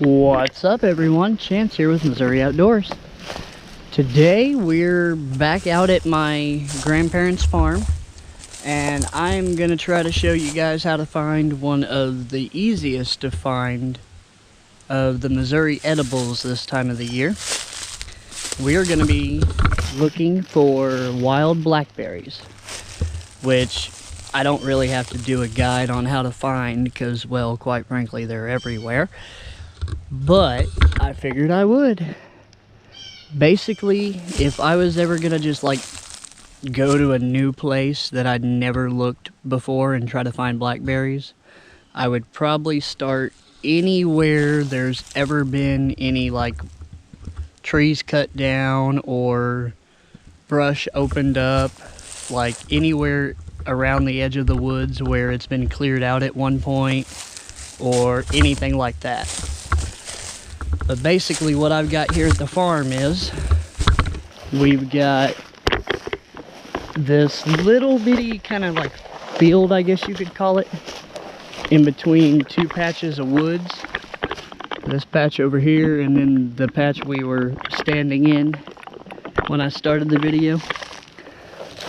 What's up, everyone? Chance here with Missouri Outdoors. Today we're back out at my grandparents' farm, and I'm gonna try to show you guys how to find one of the easiest to find of the Missouri edibles this time of the year. We are gonna be looking for wild blackberries, which I don't really have to do a guide on how to find because, well, quite frankly, they're everywhere. But I figured I would. Basically, if I was ever gonna just like go to a new place that I'd never looked before and try to find blackberries, I would probably start anywhere there's ever been any like trees cut down or brush opened up, like anywhere around the edge of the woods where it's been cleared out at one point or anything like that. But basically what I've got here at the farm is we've got this little bitty kind of like field, I guess you could call it, in between two patches of woods. This patch over here and then the patch we were standing in when I started the video.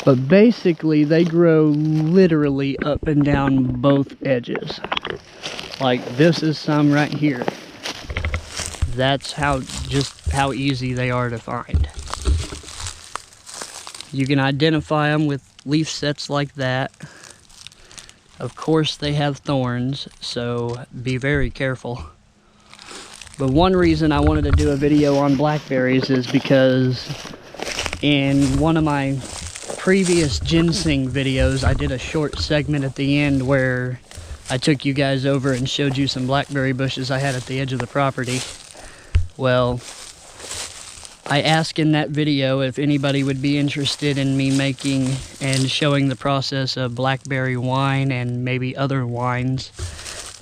But basically they grow literally up and down both edges. Like this is some right here. That's just how easy they are to find. You can identify them with leaf sets like that. Of course they have thorns, so be very careful. But one reason I wanted to do a video on blackberries is because in one of my previous ginseng videos I did a short segment at the end where I took you guys over and showed you some blackberry bushes I had at the edge of the property. Well, I asked in that video if anybody would be interested in me making and showing the process of blackberry wine and maybe other wines.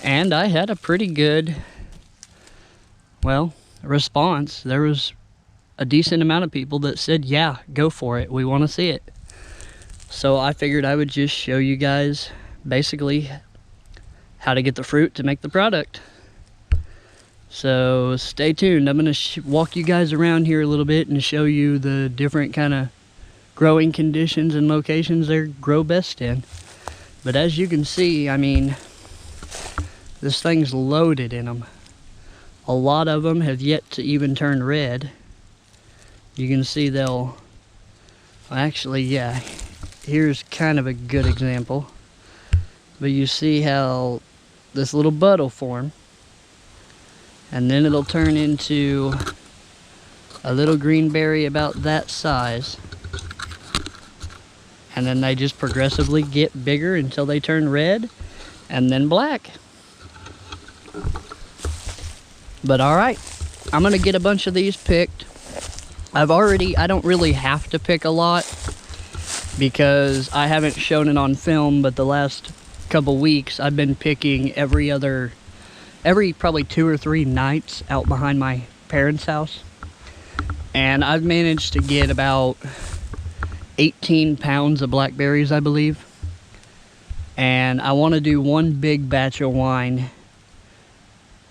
And I had a pretty good, well, response. There was a decent amount of people that said, yeah, go for it. We want to see it. So I figured I would just show you guys basically how to get the fruit to make the product. So stay tuned. I'm going to walk you guys around here a little bit and show you the different kind of growing conditions and locations they grow best in. But as you can see, I mean, this thing's loaded in them. A lot of them have yet to even turn red. You can see they'll, actually, yeah, here's kind of a good example. But you see how this little bud will form. And then it'll turn into a little green berry about that size. And then they just progressively get bigger until they turn red and then black. But alright, I'm gonna get a bunch of these picked. I don't really have to pick a lot because I haven't shown it on film, but the last couple weeks I've been picking every probably 2 or 3 nights out behind my parents' house. And I've managed to get about 18 pounds of blackberries, I believe. And I want to do one big batch of wine,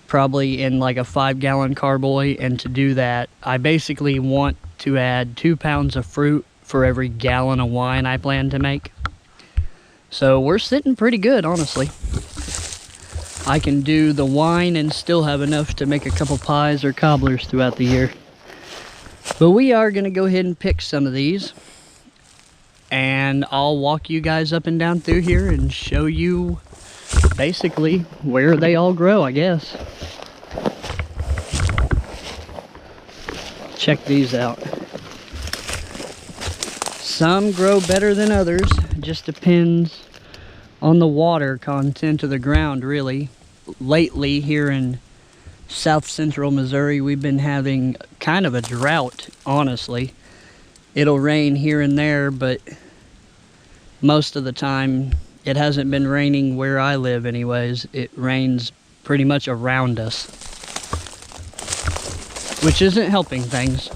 probably in like a 5-gallon carboy. And to do that, I basically want to add 2 pounds of fruit for every gallon of wine I plan to make. So we're sitting pretty good, honestly. I can do the wine and still have enough to make a couple pies or cobblers throughout the year. But we are going to go ahead and pick some of these. And I'll walk you guys up and down through here and show you basically where they all grow, I guess. Check these out. Some grow better than others. It just depends on the water content of the ground, really. Lately here in south central Missouri, we've been having kind of a drought, honestly. It'll rain here and there, but most of the time it hasn't been raining where I live anyways. It rains pretty much around us, which isn't helping things.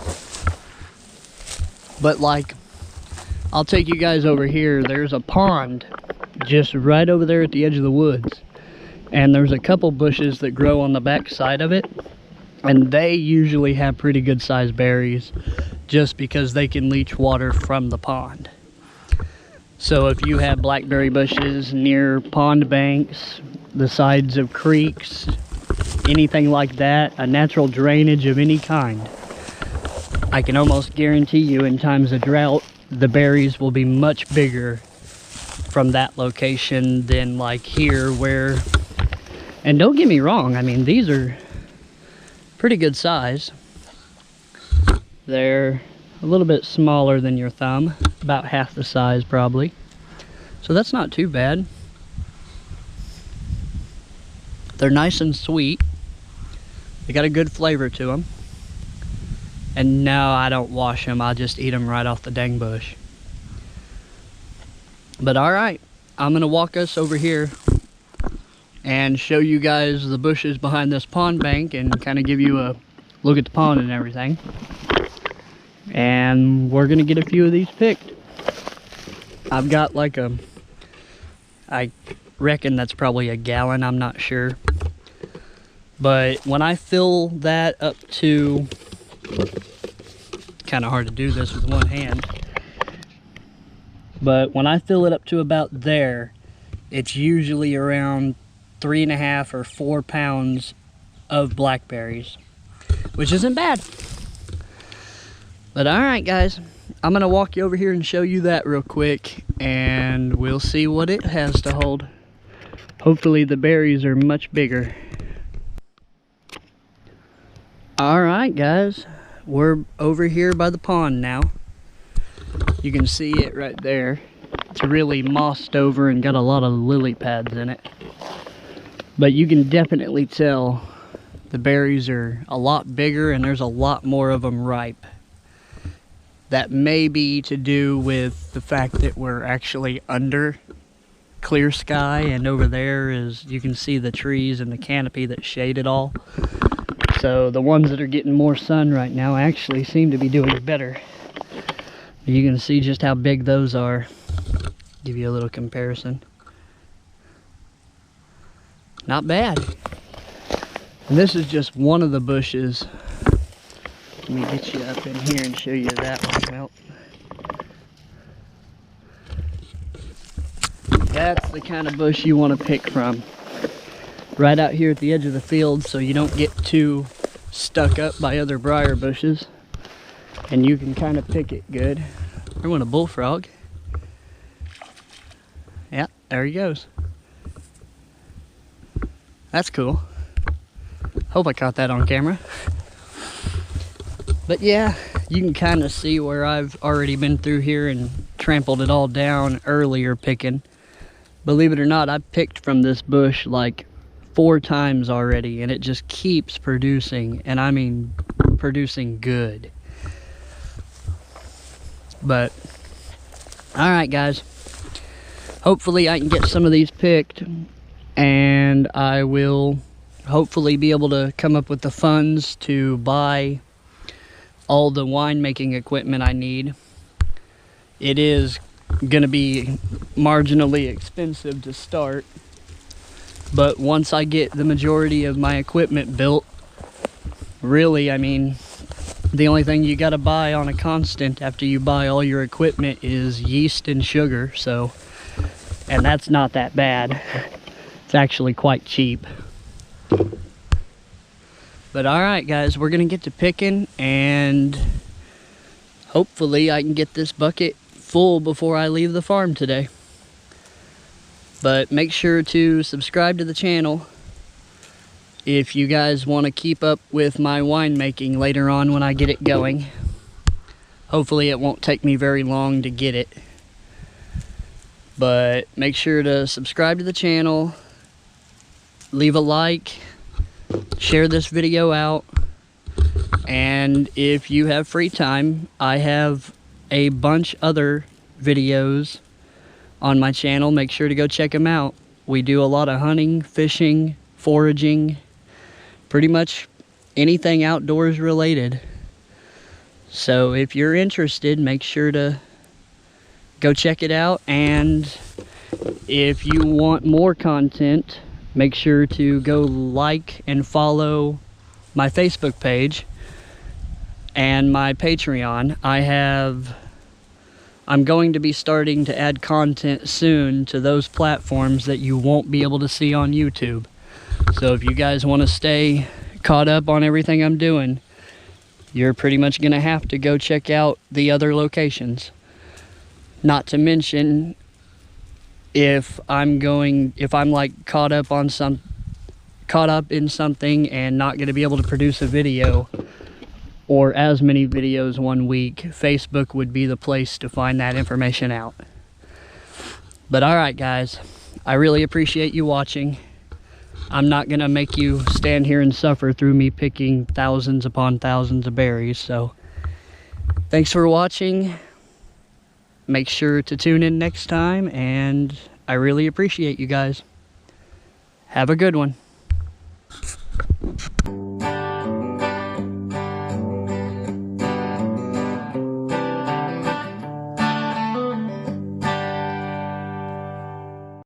But like, I'll take you guys over here. There's a pond just right over there at the edge of the woods. And there's a couple bushes that grow on the back side of it. And they usually have pretty good sized berries just because they can leach water from the pond. So if you have blackberry bushes near pond banks, the sides of creeks, anything like that, a natural drainage of any kind, I can almost guarantee you in times of drought, the berries will be much bigger from that location than like here where, and don't get me wrong, I mean, these are pretty good size. They're a little bit smaller than your thumb, about half the size probably. So that's not too bad. They're nice and sweet. They got a good flavor to them. And no, I don't wash them. I just eat them right off the dang bush. But alright, I'm going to walk us over here and show you guys the bushes behind this pond bank and kind of give you a look at the pond and everything. And we're going to get a few of these picked. I've got like I reckon that's probably a gallon, I'm not sure. But when I fill that up to, kind of hard to do this with one hand, but when I fill it up to about there, it's usually around 3.5 or 4 pounds of blackberries, which isn't bad. But alright guys, I'm gonna walk you over here and show you that real quick, and we'll see what it has to hold. Hopefully the berries are much bigger. Alright guys, we're over here by the pond now. You can see it right there. It's really mossed over and got a lot of lily pads in it. But you can definitely tell the berries are a lot bigger and there's a lot more of them ripe. That may be to do with the fact that we're actually under clear sky, and over there is, you can see the trees and the canopy that shade it all. So the ones that are getting more sun right now actually seem to be doing better. You can see just how big those are. Give you a little comparison. Not bad. And this is just one of the bushes. Let me get you up in here and show you that one. Well, that's the kind of bush you want to pick from. Right out here at the edge of the field so you don't get too stuck up by other briar bushes. And you can kind of pick it good. I want a bullfrog. Yeah, there he goes. That's cool. Hope I caught that on camera. But yeah, you can kind of see where I've already been through here and trampled it all down earlier picking. Believe it or not, I picked from this bush like 4 times already, and it just keeps producing, and I mean producing good. But alright guys, hopefully I can get some of these picked, and I will hopefully be able to come up with the funds to buy all the winemaking equipment I need. It is going to be marginally expensive to start, but once I get the majority of my equipment built, really, I mean, the only thing you got to buy on a constant after you buy all your equipment is yeast and sugar. So, and that's not that bad. It's actually quite cheap. But alright guys, we're going to get to picking, and hopefully I can get this bucket full before I leave the farm today. But make sure to subscribe to the channel if you guys want to keep up with my winemaking later on when I get it going. Hopefully it won't take me very long to get it. But make sure to subscribe to the channel, leave a like, share this video out, and if you have free time, I have a bunch other videos on my channel. Make sure to go check them out. We do a lot of hunting, fishing, foraging, pretty much anything outdoors related. So if you're interested, make sure to go check it out, and if you want more content, make sure to go like and follow my Facebook page and my Patreon. I'm going to be starting to add content soon to those platforms that you won't be able to see on YouTube. So if you guys want to stay caught up on everything I'm doing, you're pretty much going to have to go check out the other locations. Not to mention, if I'm like caught up in something and not going to be able to produce a video or as many videos one week, Facebook would be the place to find that information out. But alright guys, I really appreciate you watching. I'm not going to make you stand here and suffer through me picking thousands upon thousands of berries. So thanks for watching. Make sure to tune in next time, and I really appreciate you guys. Have a good one.